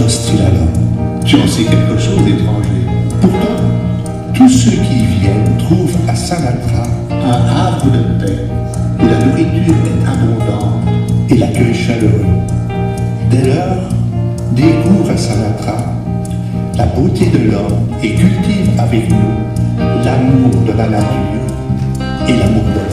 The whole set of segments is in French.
sont hostiles à l'homme. Tu en sais quelque chose, étranger. Pourtant, tous ceux qui y viennent trouvent à Salatra un havre de paix, où la nourriture est abondante et l'accueil chaleureux. Dès lors, découvre à Salatra la beauté de l'homme et cultive avec nous l'amour de la nature et l'amour de l'homme.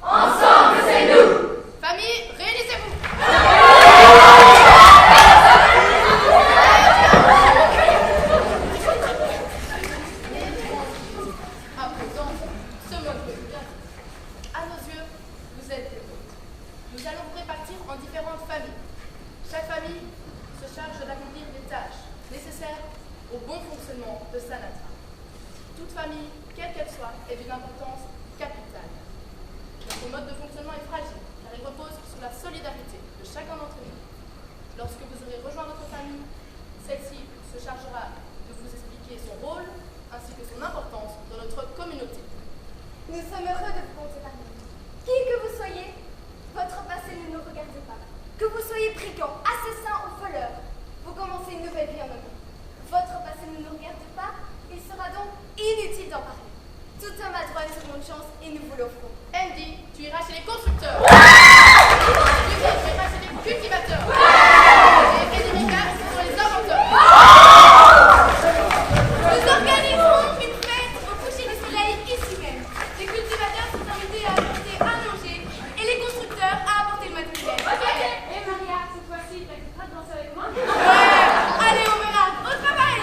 Ensemble, c'est nous. Famille, réunissez-vous. au bon fonctionnement de Sanatra. Toute famille, quelle qu'elle soit, est d'une importance capitale. Notre mode de fonctionnement est fragile, car il repose sur la solidarité de chacun d'entre nous. Lorsque vous aurez rejoint votre famille, celle-ci se chargera de vous expliquer son rôle ainsi que son importance dans notre communauté. Nous sommes heureux de vous compter parmi nous. Qui que vous soyez, votre passé ne nous regarde pas. Que vous soyez brigand, assassin ou voleur, vous commencez une nouvelle vie en homme. Votre passé ne nous regarde pas, il sera donc inutile d'en parler. Tout homme a droit à une seconde chance et nous vous l'offrons. Andy, tu iras chez les constructeurs. Tu iras chez les cultivateurs. Et Erika, ce sont les inventeurs. Nous organiserons une fête au coucher du soleil ici même. Les cultivateurs sont invités à apporter à manger et les constructeurs à apporter le matériel. Ok. Et Maria, cette fois-ci, t'accepteras de danser avec moi? Ouais, allez, on verra. Au travail.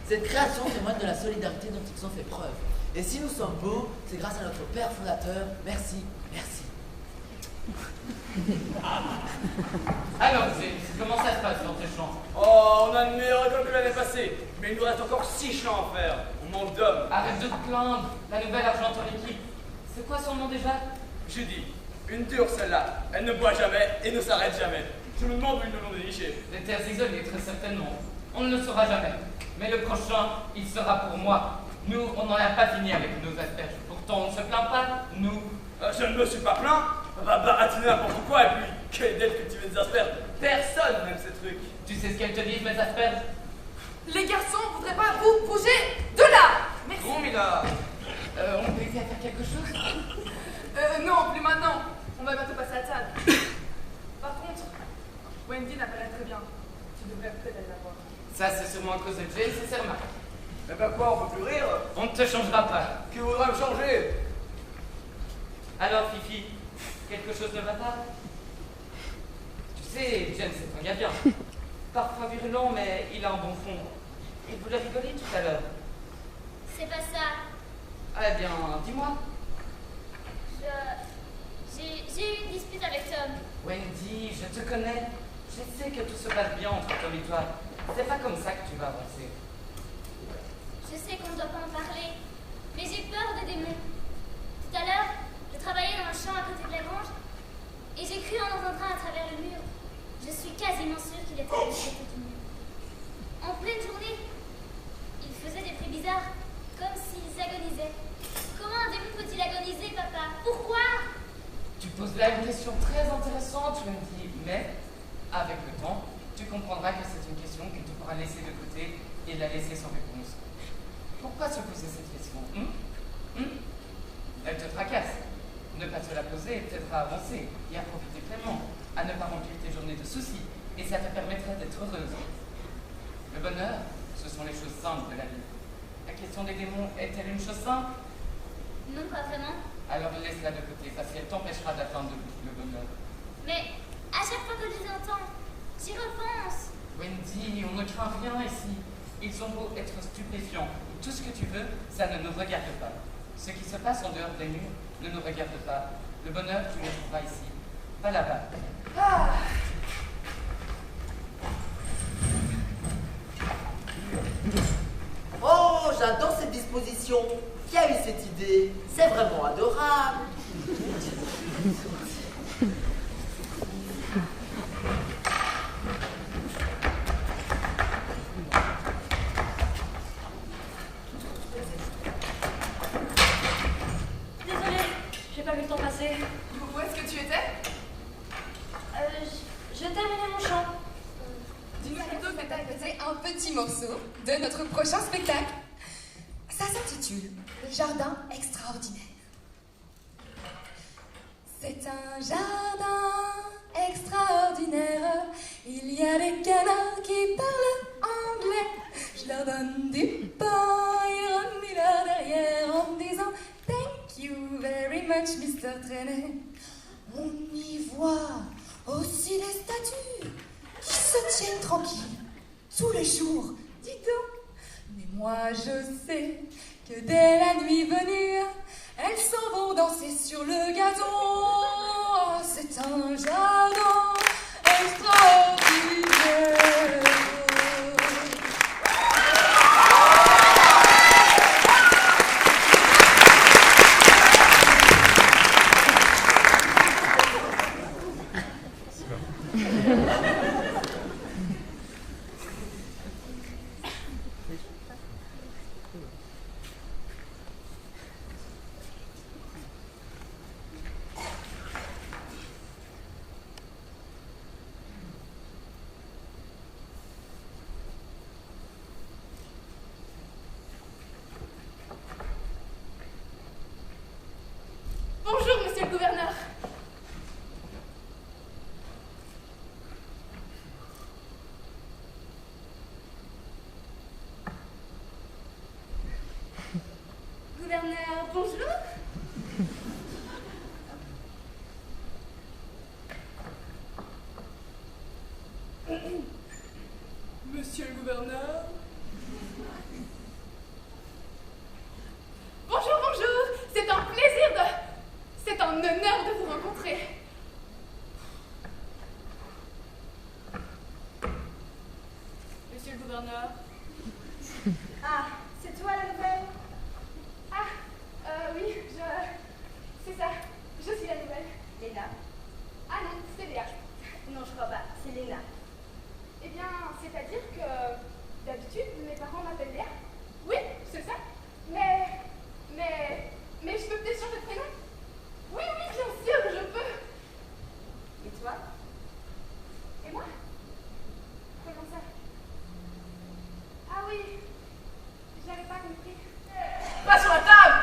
Cette création témoigne de la solidarité dont ils ont fait preuve. Et si nous sommes beaux, c'est grâce à notre père fondateur. Merci, merci. Alors, comment ça se passe dans tes champs? Oh, on a une meilleure école que l'année passée, mais il nous reste encore 6 champs à faire. On manque d'hommes. Arrête de te plaindre. La nouvelle argente en équipe. C'est quoi son nom déjà? Judy, une dure celle-là. Elle ne boit jamais et ne s'arrête jamais. Je me demande où ils nous l'ont déniché. Des terres isolées, très certainement. On ne le saura jamais. Mais le prochain, il sera pour moi. Nous, on n'en a pas fini avec nos asperges. Pourtant, on ne se plaint pas, nous. Je ne me suis pas plaint. On va baratiner n'importe quoi et puis, quelle idée de cultiver des asperges. Personne n'aime ces trucs. Tu sais ce qu'elles te disent, mes asperges? Les garçons, voudraient pas vous bouger de là? cause de James et ses remarques. Mais bah quoi, on peut plus rire? On ne te changera pas. Qui voudra me changer? Alors, Fifi, quelque chose ne va pas? Tu sais, James c'est un gars bien. Parfois virulent, mais il a un bon fond. Il voulait rigoler tout à l'heure. C'est pas ça. Eh bien, dis-moi. J'ai eu une dispute avec Tom. Wendy, je te connais. Je sais que tout se passe bien entre Tom et toi. C'est pas comme ça que tu vas avancer. Je sais qu'on ne doit pas en parler, mais j'ai peur des démons. Tout à l'heure, je travaillais dans le champ à côté de la grange et j'ai cru en entendre un à travers le mur. Je suis quasiment sûre qu'il était à l'autre côté du mur. En pleine journée, il faisait des bruits bizarres, comme s'ils agonisaient. Comment un démon peut-il agoniser, papa? Pourquoi? Tu poses là une question très intéressante, Wendy, mais avec le temps, tu comprendras que c'est une question que tu pourras laisser de côté et la laisser sans réponse. Pourquoi se poser cette question? Elle te tracasse. Ne pas te la poser t'aidera à avancer et à profiter pleinement, à ne pas remplir tes journées de soucis, et ça te permettra d'être heureuse. Le bonheur, ce sont les choses simples de la vie. La question des démons est-elle une chose simple? Non, pas vraiment. Alors laisse-la de côté, parce qu'elle t'empêchera d'atteindre le bonheur. Mais à chaque fois que je les entends, j'y repense. Wendy, on ne craint rien ici. Ils ont beau être stupéfiants, tout ce que tu veux, ça ne nous regarde pas. Ce qui se passe en dehors des murs ne nous regarde pas. Le bonheur, tu le trouveras ici, pas là-bas. Ah, Oh, j'adore cette disposition. Qui a eu cette idée? C'est vraiment adorable. Désolée, j'ai pas vu le temps passer. où est-ce que tu étais? Je terminais mon chant. Dis-nous plutôt que t'as C'est un petit morceau de notre prochain spectacle. Ça s'intitule Le jardin extraordinaire. C'est un jardin extraordinaire. Il y a des canards qui parlent anglais. Je leur donne du pain, ils remuent derrière en me disant Thank you very much, Mr. Traîner. On y voit aussi des statues qui se tiennent tranquilles sous le jour, dis donc. Mais moi je sais que dès la nuit venue, elles s'en vont danser sur le gazon. Oh, c'est un jardin extraordinaire. Bonjour, monsieur le gouverneur. Gouverneur, bonjour. Monsieur le gouverneur. Bonjour, bonjour. C'est un plaisir de... C'est un honneur de vous rencontrer. Monsieur le gouverneur. Ah, c'est toi la nouvelle? Ah, oui, c'est ça. Je suis la nouvelle. Léna. Ah non, c'est Léa. Non, je crois pas. C'est Léna. Eh bien, c'est-à-dire que d'habitude, mes parents m'appellent Léa. Oui, c'est ça. Mais je peux peut-être changer de prénom? Oui, bien sûr, je peux. Et toi? Et moi? Comment ça? Ah oui, j'avais pas compris. Pas sur la table.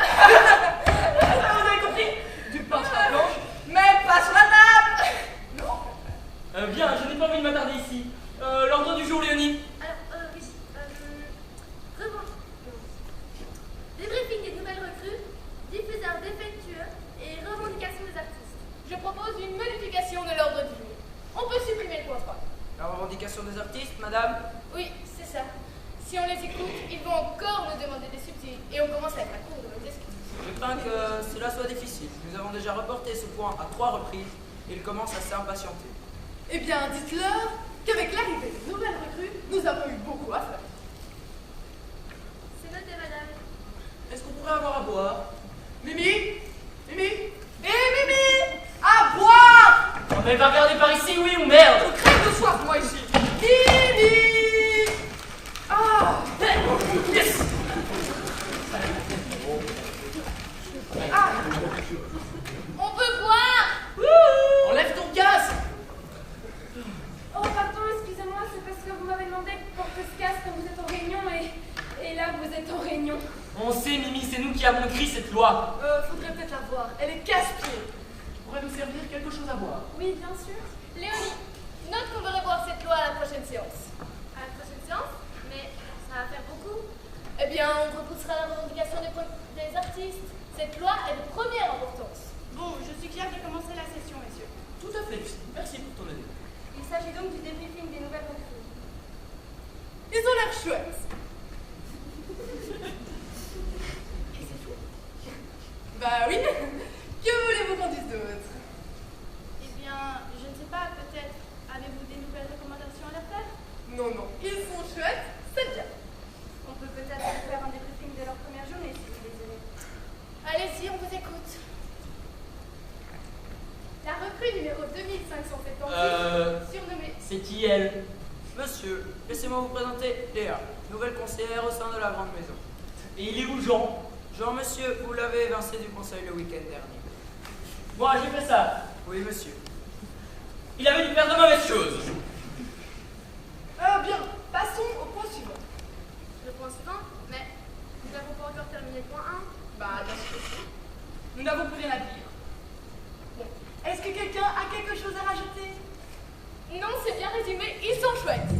Vous avez compris? Du pain sur la planche, mais pas sur la table. Non? Bien, je n'ai pas envie de m'attarder ici. L'ordre du jour commence à être à court de nos excuses. Je crains que cela soit difficile. Nous avons déjà reporté ce point à 3 reprises et il commence à s'impatienter. Eh bien, dites-leur qu'avec l'arrivée de nouvelles recrues, nous avons eu beaucoup à faire. C'est noté, madame. Est-ce qu'on pourrait avoir à boire? Mimi Mimi Mimi À boire! On va pas regarder par ici, oui ou merde? Je crève de soif, moi, ici. Mimi Ah Yes! Ah On peut boire! Enlève ton casque! Oh, pardon, excusez-moi, c'est parce que vous m'avez demandé de porter ce casque quand vous êtes en réunion et là, vous êtes en réunion. On sait, Mimi, c'est nous qui avons écrit cette loi. Faudrait peut-être la voir. Elle est casse-pied. Pourrait nous servir quelque chose à boire. Oui, bien sûr. Léonie, note qu'on veut revoir cette loi à la prochaine séance. À la prochaine séance? Mais ça va faire beaucoup. Eh bien, on repoussera la revendication des artistes. Cette loi est de première importance. Bon, je suggère de commencer la session, messieurs. Tout à fait, Lucie. Merci pour ton aide. Il s'agit donc du débriefing des nouvelles recrues. Ils ont l'air chouettes. Et c'est tout? Bah oui. Que voulez-vous qu'on dise d'autre? Eh bien, je ne sais pas, peut-être avez-vous des nouvelles recommandations à leur faire? Non, non, ils sont chouettes, c'est bien. On peut peut-être faire un débriefing de leur première journée si vous désirez. Allez-y, on vous écoute. La recrue numéro 2570, surnommée. C'est qui elle? Monsieur, laissez-moi vous présenter Léa, nouvelle conseillère au sein de la grande maison. Et il est où Jean? Jean, monsieur, vous l'avez évincé du conseil le week-end dernier. Moi, j'ai fait ça. Oui, monsieur. Il avait dû faire de mauvaises choses. Bien, passons au point suivant. Le point suivant, mais nous n'avons pas encore terminé le point 1. Bah, bien sûr que si. Nous n'avons plus rien à dire. Bon, est-ce que quelqu'un a quelque chose à rajouter? Non, c'est bien résumé, ils sont chouettes.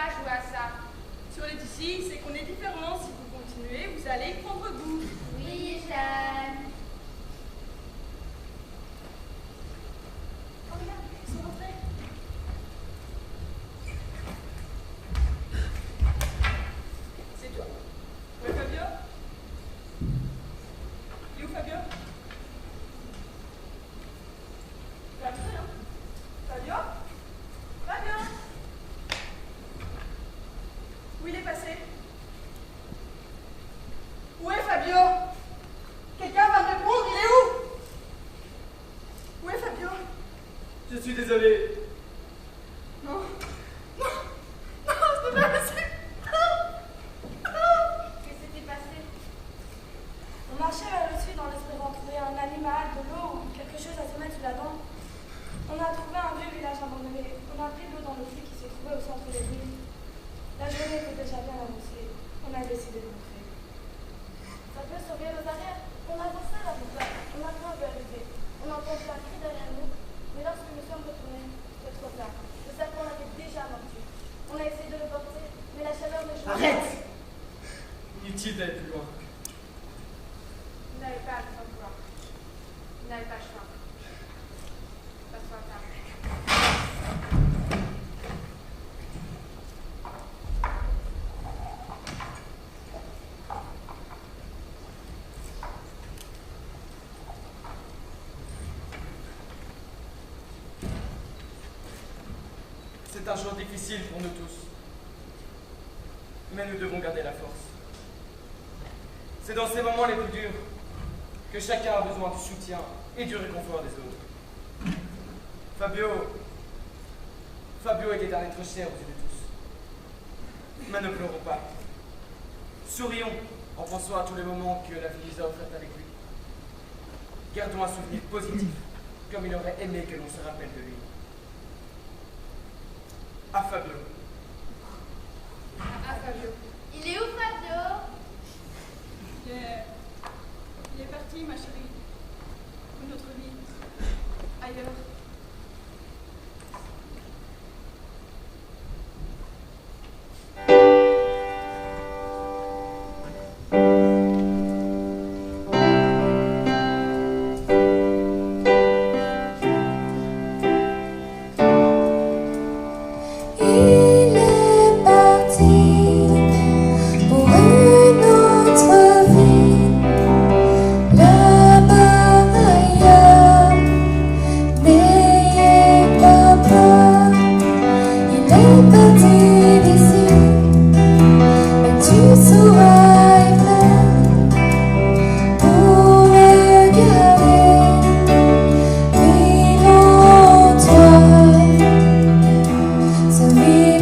pas jouer à ça. Sur les d'ici, c'est qu'on est différents. Si vous continuez, vous allez y prendre goût. Oui, Jeanne. Oh, regarde, ils sont rentrés. C'est toi. Ouais, Fabio? Il est où, Fabio? Fabio, hein? Fabio? Fabio? Où il est passé? Où est Fabio? Quelqu'un va me répondre, il est où? Où est Fabio? Je suis désolé. Non. Non. Non, ce n'est pas possible. Qu'est-ce qui s'était passé? On marchait vers le sud en espérant trouver un animal, de l'eau ou quelque chose à se mettre sous la dent. On a trouvé un vieux village abandonné. On a pris de l'eau dans le puits qui se trouvait au centre des ruines. La journée était déjà bien avancée. On a décidé de rentrer. Ça peut sauver nos arrières. On avançait la boucle. On a vu un peu arriver. On a entendu un cri derrière nous. Mais lorsque nous sommes retournés, c'était trop tard. Le serpent l'avait déjà mordu. On a essayé de le porter, mais la chaleur ne jouait pas. Arrête! Inutile d'aller plus loin. Vous n'avez pas le choix de voir. Vous n'avez pas le choix. Pas trop tard. C'est un jour difficile pour nous tous. Mais nous devons garder la force. C'est dans ces moments les plus durs que chacun a besoin du soutien et du réconfort des autres. Fabio était un être cher aux yeux de tous. Mais ne pleurons pas. Sourions en pensant à tous les moments que la vie nous a offerts avec lui. Gardons un souvenir positif, comme il aurait aimé que l'on se rappelle de lui. À Fabio. Ah, Fabio. Il est où, Fabio? Il est parti, ma chérie. Une autre vie. Ailleurs. Il est parti pour une autre vie, là-bas ailleurs. N'ayez pas peur, il est parti d'ici, mais tu sauras y faire pour le garder, lui en toi. So we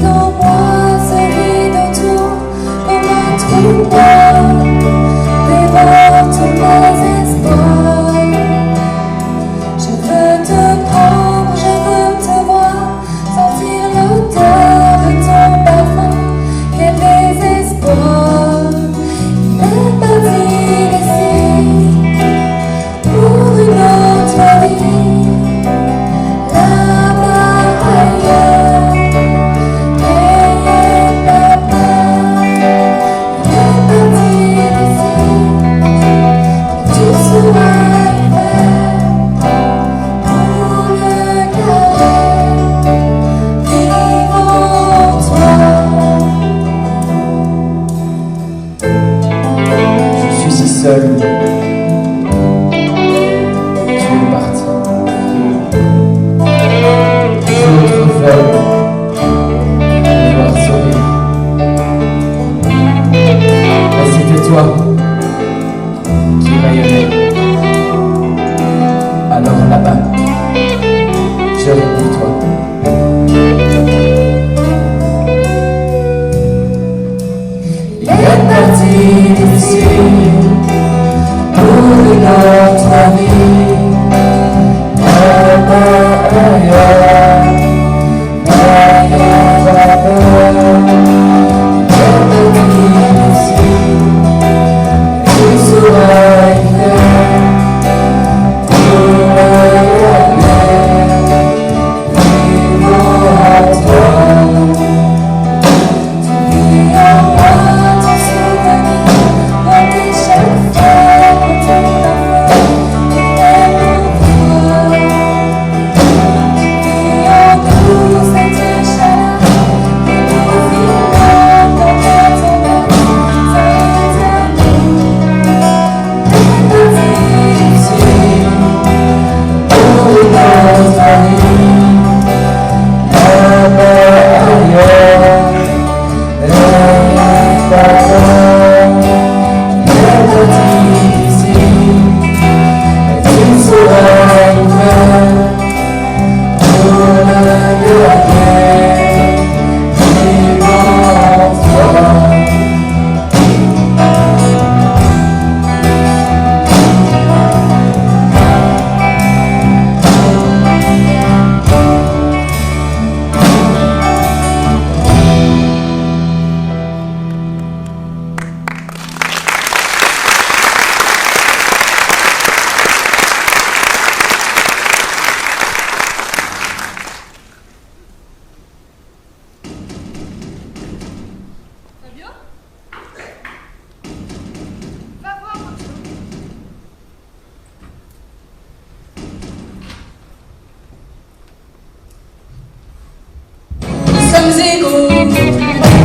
sommes égaux,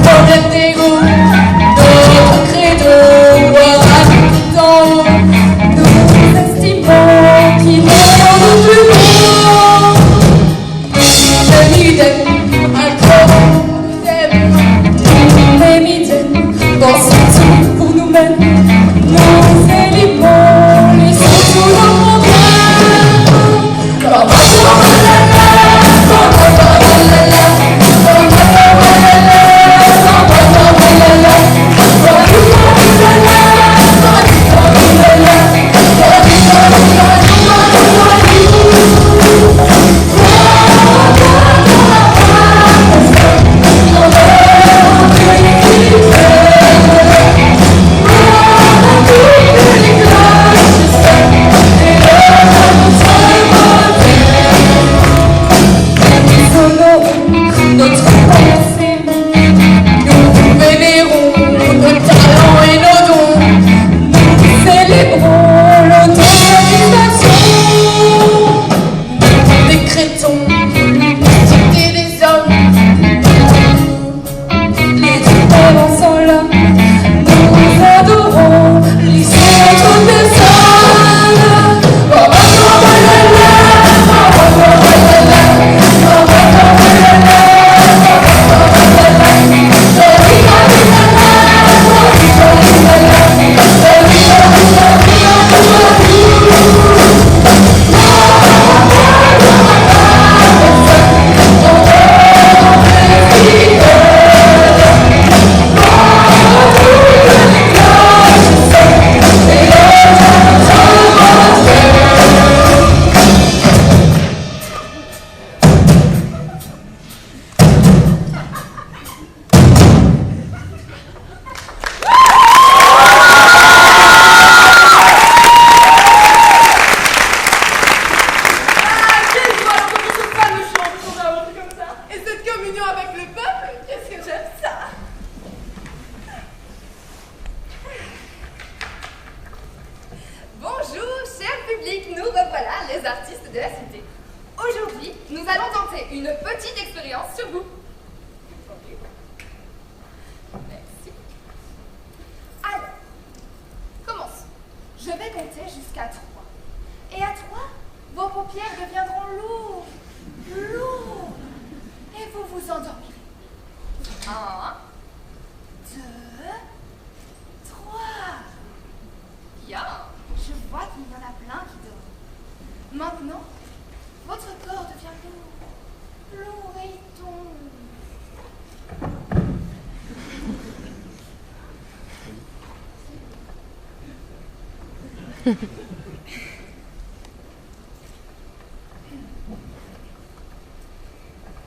problème d'ego, notre credo, voilà tout en haut, nous estimons qui vont nous plus beau. Une idée, un corps, des mitaines, dansons tout pour nous-mêmes, nous élimons, laissons tous nos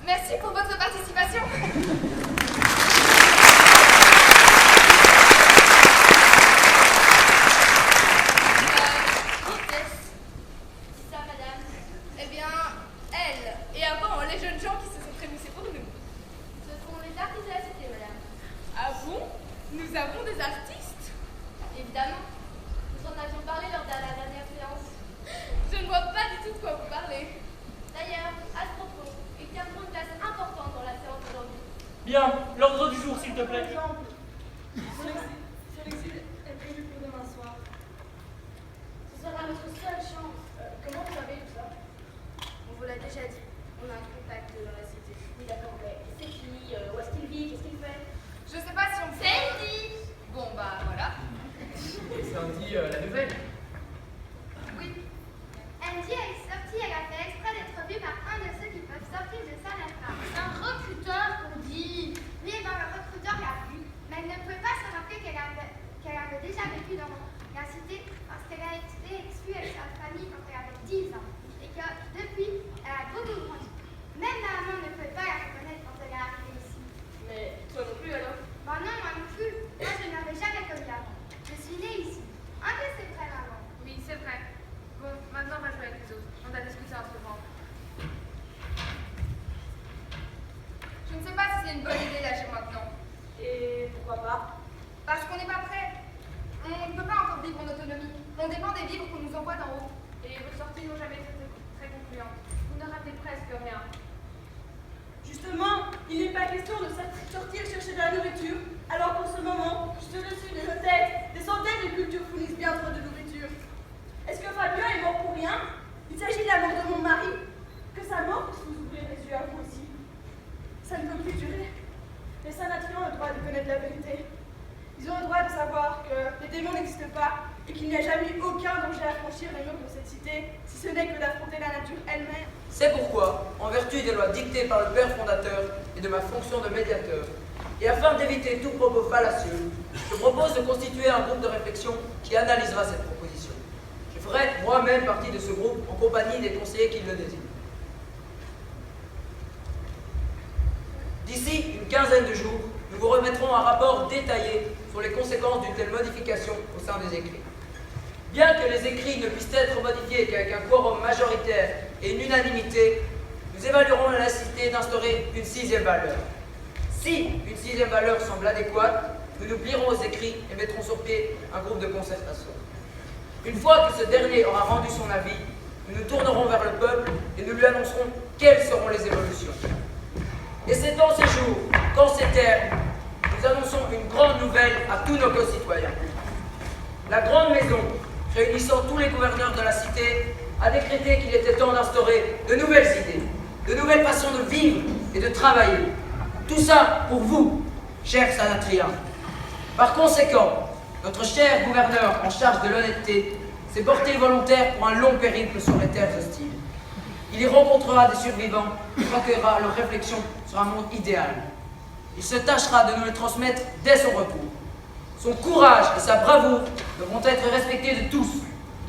Merci pour votre participation. Ça, madame. Eh bien, elle. Et avant, les jeunes gens qui se sont prémoussés pour nous. Ce sont les artistes de la cité, madame. Ah bon? Nous avons des artistes? Évidemment. Nous en avions parlé lors de la dernière séance. Je ne vois pas du tout de quoi vous parlez. D'ailleurs, à ce propos, ils tiendront une place importante dans la séance d'aujourd'hui. Bien, l'ordre du jour, s'il te plaît. L'exil est prévu pour demain soir. Ce sera notre seule chance. Comment vous savez tout ça? On vous l'a déjà dit. On a un contact dans la cité. Oui, d'accord, mais c'est qui? Où est-ce qu'il vit? Qu'est-ce qu'il fait? Je sais pas si on fait. Sandy! Bon, bah voilà. Sandy, la nouvelle. Oui. Andy est sortie, elle a fait exprès d'être vue par un de ceux qui peuvent sortir de Sanatra. Un recruteur, on dit. Oui, ben le recruteur l'a vue, mais elle ne pouvait pas se rappeler qu'elle avait déjà vécu dans la cité parce qu'elle a été exclue avec sa famille quand elle avait 10 ans. Et que depuis, elle a beaucoup grandi. Même ma maman ne pouvait pas la reconnaître quand elle est arrivée ici. Mais toi non plus alors? Ben non, moi non plus. Moi, je n'avais jamais connu avant. Je suis née ici. Un peu c'est vrai, maman. Oui, c'est vrai. Bon, maintenant on va jouer avec les autres. On va discuter entre nous. Je ne sais pas si c'est une bonne idée d'agir maintenant. Et pourquoi pas? Parce qu'on n'est pas prêt. On ne peut pas encore vivre en autonomie. On dépend des livres qu'on nous envoie d'en haut. Et vos sorties n'ont jamais été très concluantes. Vous ne ratez presque rien. Justement, il n'est pas question de sortir chercher de la nourriture, alors qu'en ce moment, juste au-dessus de nos têtes, des centaines de cultures fournissent bien trop de nourriture. Est-ce que Fabien est mort pour rien? Il s'agit de la mort de mon mari. Que sa mort puisse vous ouvrir les yeux à vous aussi. Ça ne peut plus durer. Les Sanatriens ont le droit de connaître la vérité. Ils ont le droit de savoir que les démons n'existent pas et qu'il n'y a jamais eu aucun danger à franchir les murs de cette cité, si ce n'est que d'affronter la nature elle-même. C'est pourquoi, en vertu des lois dictées par le Père fondateur et de ma fonction de médiateur, et afin d'éviter tout propos fallacieux, je propose de constituer un groupe de réflexion qui analysera cette proposition. Je ferai moi-même partie de ce groupe en compagnie des conseillers qui le désirent. D'ici une quinzaine de jours, nous vous remettrons un rapport détaillé sur les conséquences d'une telle modification au sein des écrits. Bien que les écrits ne puissent être modifiés qu'avec un quorum majoritaire et une unanimité, nous évaluerons la nécessité d'instaurer une sixième valeur. Si une sixième valeur semble adéquate, nous nous plierons aux écrits et mettrons sur pied un groupe de concertation. Une fois que ce dernier aura rendu son avis, nous nous tournerons vers le peuple et nous lui annoncerons quelles seront les évolutions. Et c'est dans ces jours, qu'en ces termes, nous annonçons une grande nouvelle à tous nos concitoyens. La grande maison, réunissant tous les gouverneurs de la cité, a décrété qu'il était temps d'instaurer de nouvelles idées, de nouvelles façons de vivre et de travailler. Tout ça pour vous, chers Sanatriens. Par conséquent, notre cher gouverneur en charge de l'honnêteté s'est porté volontaire pour un long périple sur les terres hostiles. Il y rencontrera des survivants et recueillera leurs réflexions sur un monde idéal. Il se tâchera de nous le transmettre dès son retour. Son courage et sa bravoure devront être respectés de tous.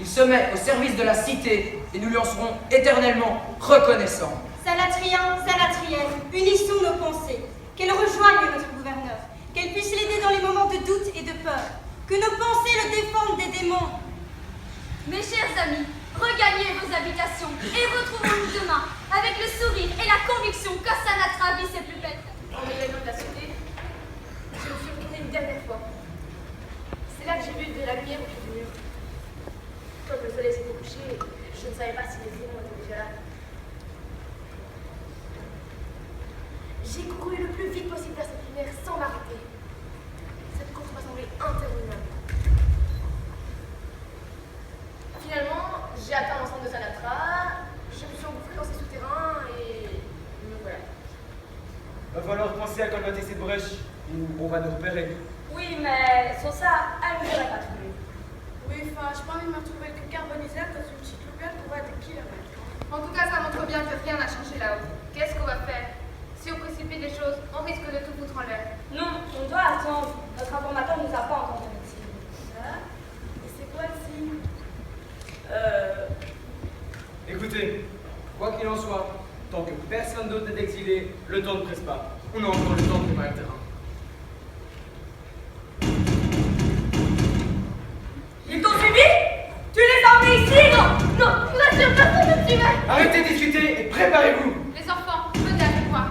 Il se met au service de la cité et nous lui en serons éternellement reconnaissants. Sanatriens, Sanatriennes, unissons nos pensées. Qu'elles rejoignent notre gouverneur. Qu'elles puissent l'aider dans les moments de doute et de peur. Que nos pensées le défendent des démons. Mes chers amis, regagnez vos habitations et retrouvons-nous demain avec le sourire et la conviction que Sanatra vit ses plus belles. En m'éloignant de la cité, je me suis retournée une dernière fois. C'est là que j'ai vu de la lumière au pied du mur. Quand le soleil s'était couché, je ne savais pas si les démons étaient déjà là. J'ai couru le plus vite possible vers cette lumière sans m'arrêter. Cette course m'a semblé interminable. Finalement, j'ai atteint l'ensemble de Sanatra, je me suis engouffrée dans ces souterrains et me voilà. Va falloir penser à colmater cette brèche ou on va nous repérer. Oui, mais sans ça, elle ne l'aurait pas trouvé. Oui, enfin, j'ai pas envie de me retrouver avec une carbonisette dans une petite loupette pour être des kilomètres. En tout cas, ça montre bien que rien n'a changé là-haut. Qu'est-ce qu'on va faire? Si on précipite les choses, on risque de tout foutre en l'air. Non, on doit attendre. Notre informateur ne nous a pas encore donné de signe. Ah, et c'est quoi le signe? Écoutez, quoi qu'il en soit, tant que personne d'autre n'est exilé, le temps ne presse pas. On a encore le temps de préparer le terrain. Ils t'ont suivi? Tu les as emmenés ici? Non, non, je vous assure, personne ne me suivait. Arrêtez de discuter et préparez-vous. Les enfants, venez avec moi.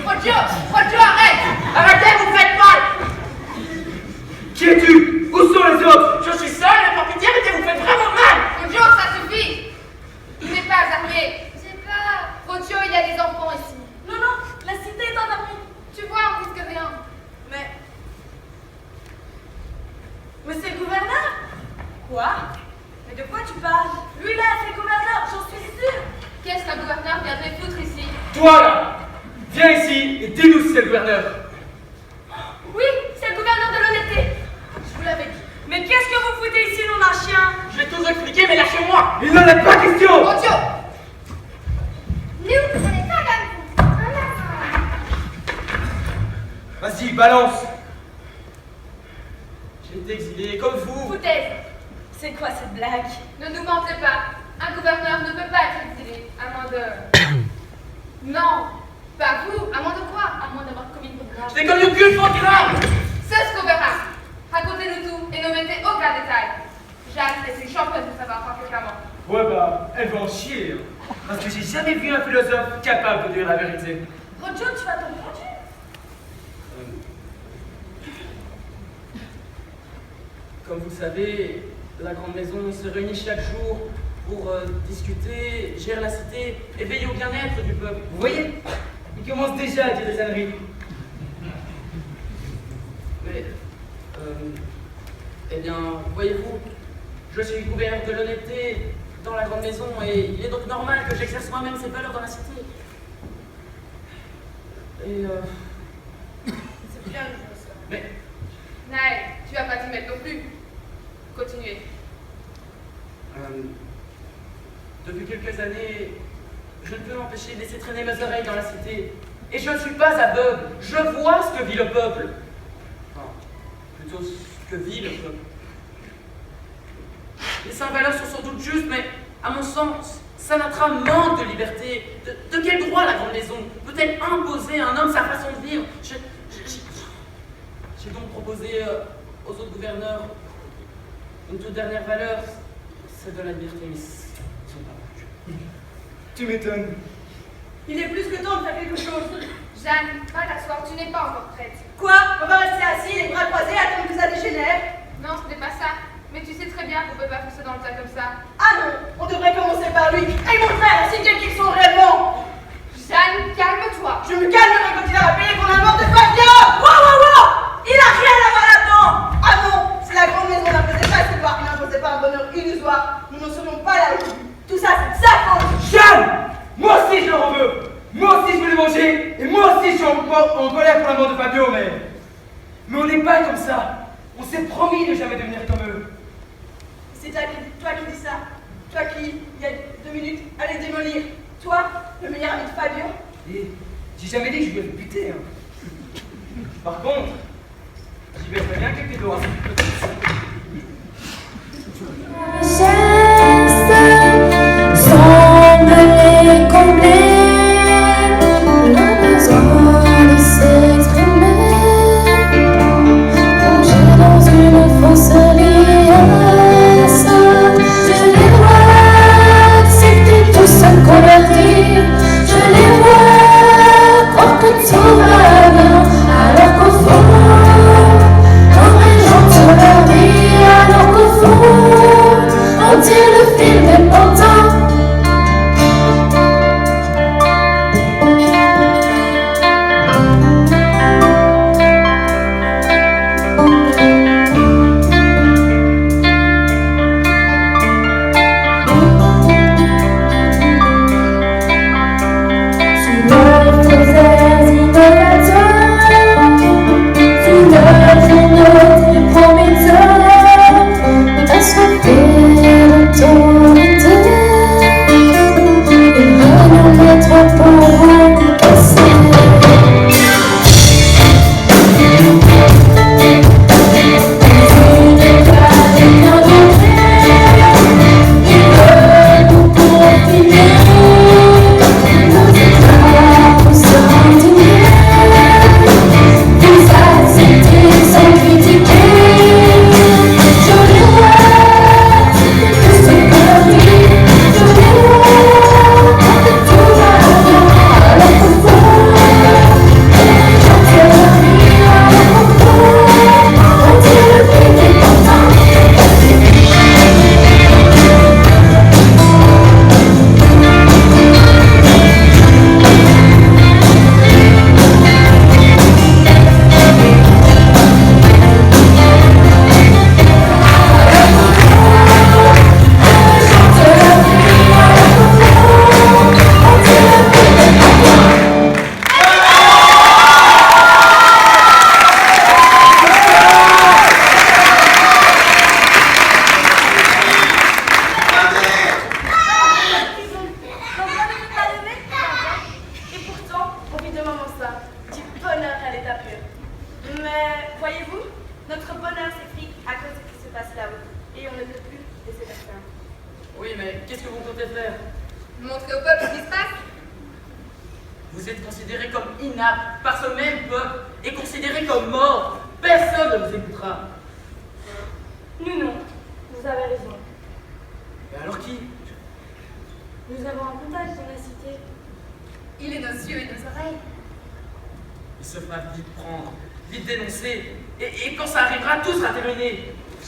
Rodio, arrête! Arrêtez, vous faites mal! Qui es-tu? Où sont les autres? Je suis seul, le portier, mais vous faites vraiment mal! Rodio, ça suffit! Il n'est pas armé. J'ai peur. Rodio, il y a des enfants ici. Non, non, la cité est endormie. Tu vois, on risque rien. Mais c'est le gouverneur? Quoi? Mais de quoi tu parles? Lui là, c'est le gouverneur, j'en suis sûre. Qu'est-ce qu'un gouverneur viendrait foutre ici? Toi là! Viens ici et dis-nous si c'est le gouverneur. Oui, c'est le gouverneur de l'honnêteté. Je vous l'avais dit. Mais qu'est-ce que vous foutez ici, nom d'un chien? Je vais tout expliquer, mais lâchez-moi! Il n'en est pas question! Rodio! Mais vous prenez pas comme vous. Vas-y, balance! J'ai été exilé comme vous. Foutaise! C'est quoi cette blague? Ne nous mentez pas. Un gouverneur ne peut pas être exilé, à moins de... Non, pas vous, à moins de quoi? À moins d'avoir commis une faute grave. Je t'ai connu qu'une fois grave! C'est ce qu'on verra. Racontez-nous tout et ne mettez aucun détail. Jacques, je suis championne de savoir parler clairement. Ouais bah, elle va en chier. Parce que j'ai jamais vu un philosophe capable de dire la vérité. Rodio, tu vas t'en prendre? Comme vous le savez, la grande maison se réunit chaque jour pour discuter, gérer la cité et veiller au bien-être du peuple. Vous voyez, il commence déjà à dire des âneries. Mais, eh bien, voyez-vous, je suis gouverneur de l'honnêteté dans la grande maison et il est donc normal que j'exerce moi-même ces valeurs dans la cité. Et C'est bien le jeu, ça. Mais, Naël, tu vas pas t'y mettre non plus. Continuez. depuis quelques années, je ne peux m'empêcher de laisser traîner mes oreilles dans la cité. Et je ne suis pas aveugle, je vois ce que vit le peuple. Enfin, plutôt ce que vit le peuple. Les cinq valeurs sont sans doute justes, mais à mon sens, Sanatra manque de liberté. De quel droit la grande maison peut-elle imposer à un homme sa façon de vivre? J'ai donc proposé aux autres gouverneurs une toute dernière valeur, celle de la liberté, mais ils sont pas vaincus. Tu m'étonnes. Il est plus que temps de faire quelque chose. Jeanne, va t'asseoir, tu n'es pas encore prête. Quoi? On va rester assis, les bras croisés, attendre que ça dégénère? Non, ce n'est pas ça. Mais tu sais très bien qu'on ne peut pas foncer dans le tas comme ça. Ah non, on devrait commencer par lui. Et mon frère, c'est bien qu'ils sont réellement. Jeanne, calme-toi. Je me calmerai quand il a rappelé qu'on a mort de Fabien. Wow! Il a rien à voir là-dedans. Ah non, si la grande maison n'imposait pas ce pouvoir, n'imposait pas un bonheur illusoire, nous n'en serions pas là aujourd'hui. Tout ça, c'est de sa faute. Jeanne! Moi aussi je leur en veux! Moi aussi je veux les manger! Et moi aussi je suis en colère pour la mort de Fabio, mais on n'est pas comme ça! On s'est promis de jamais devenir comme eux! C'est toi qui dis ça. Toi qui, il y a 2 minutes, allais démolir. Toi, le meilleur ami de Fabio. Et j'ai jamais dit que je voulais le buter, hein. Par contre, j'y vais très bien avec tes doigts. Semble les combler, le besoin de s'exprimer, plongé dans une fausse liasse. Je les vois accepter tout se convertir, je les vois croire que tout va bien, alors qu'au fond, on régente sur leur vie, alors qu'au fond, on tire le fil des pantins.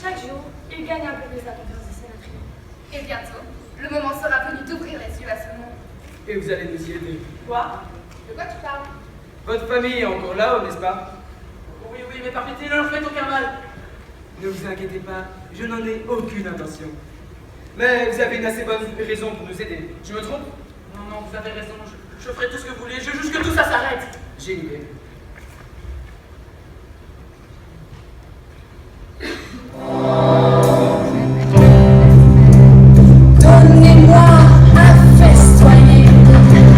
Chaque jour, il gagne un peu plus la confiance des sénatrices. Et bientôt, le moment sera venu d'ouvrir les yeux à ce monde. Et vous allez nous y aider. Quoi? De quoi tu parles? Votre famille est encore là, n'est-ce pas? Oui, mais par pitié, ne leur faites aucun mal. Ne vous inquiétez pas, je n'en ai aucune intention. Mais vous avez une assez bonne raison pour nous aider. Je me trompe? Non, vous avez raison. Je ferai tout ce que vous voulez. Je juge que tout ça s'arrête. J'ai une idée. Donnez-moi à festoyer,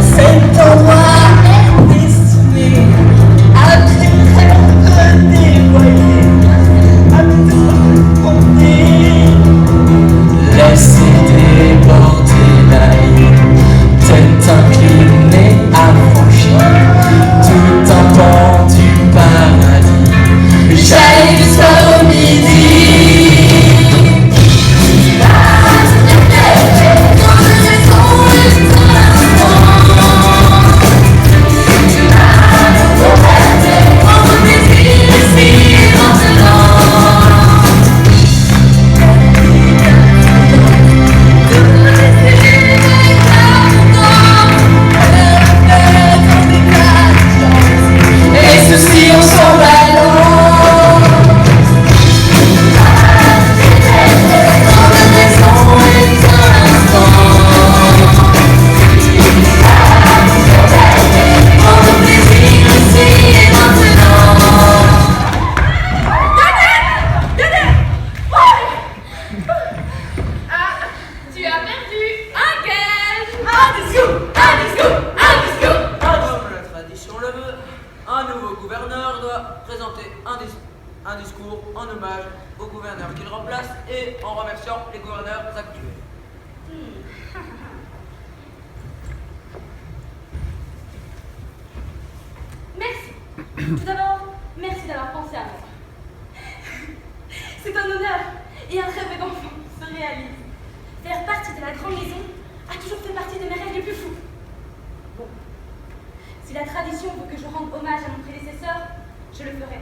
cet endroit est destiné à des rêves dévoyés, à tout compter. Laissez déborder la ligne, tête inclinée à franchir tout un pan du paradis. J'allais jusqu'au midi. Un discours en hommage au gouverneur qu'il remplace et en remerciant les gouverneurs actuels. Merci. Tout d'abord, merci d'avoir pensé à moi. C'est un honneur et un rêve d'enfant se réalise. Faire partie de la grande maison a toujours fait partie de mes rêves les plus fous. Bon, si la tradition veut que je rende hommage à mon prédécesseur, je le ferai,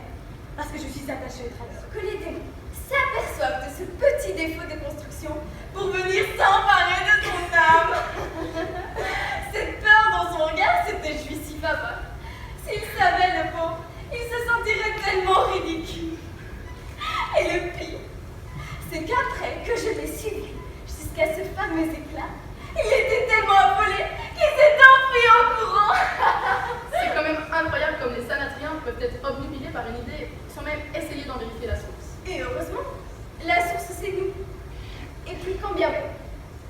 parce que je suis attachée aux traditions. Que les démons s'aperçoivent de ce petit défaut de construction pour venir s'emparer de son âme. Cette peur dans son regard s'était jouie si faveur. S'il savait, le pauvre, il se sentirait tellement ridicule. Et le pire, c'est qu'après que je l'ai suivi jusqu'à ce fameux éclat, il était tellement affolé qu'il s'est enfui en courant. C'est quand même incroyable comme les sanatriens peuvent être obnubilés par une idée sans même essayer d'en vérifier la source. Et heureusement, la source c'est nous. Et puis quand bien même,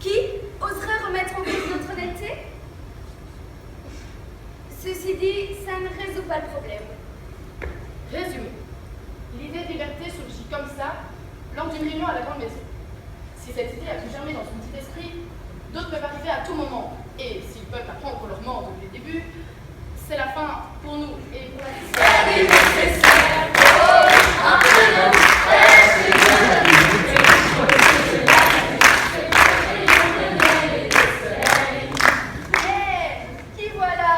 qui oserait remettre en cause notre honnêteté? Ceci dit, ça ne résout pas le problème. Résumé. L'idée de liberté surgit comme ça lors d'une réunion à la grande maison. Si cette idée a pu germer dans son petit esprit, d'autres peuvent arriver à tout moment. Et s'ils peuvent apprendre leur mort depuis le début, c'est la fin pour nous et pour la Qui voilà?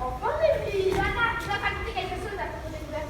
Enfin les filles! Voilà, tu vas pas goûter quelque chose à propos des couverts.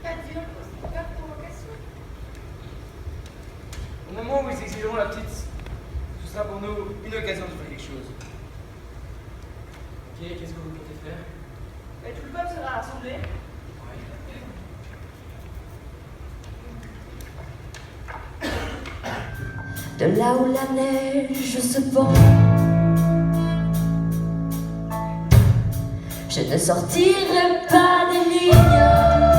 Pas dur, pas de provocation. Au moment où ils exigeront la petite, ce sera pour nous une occasion de faire quelque chose. Ok, qu'est-ce que vous comptez faire? Et tout le peuple sera rassemblé. De là où la neige se pend, je ne sortirai pas des lignes.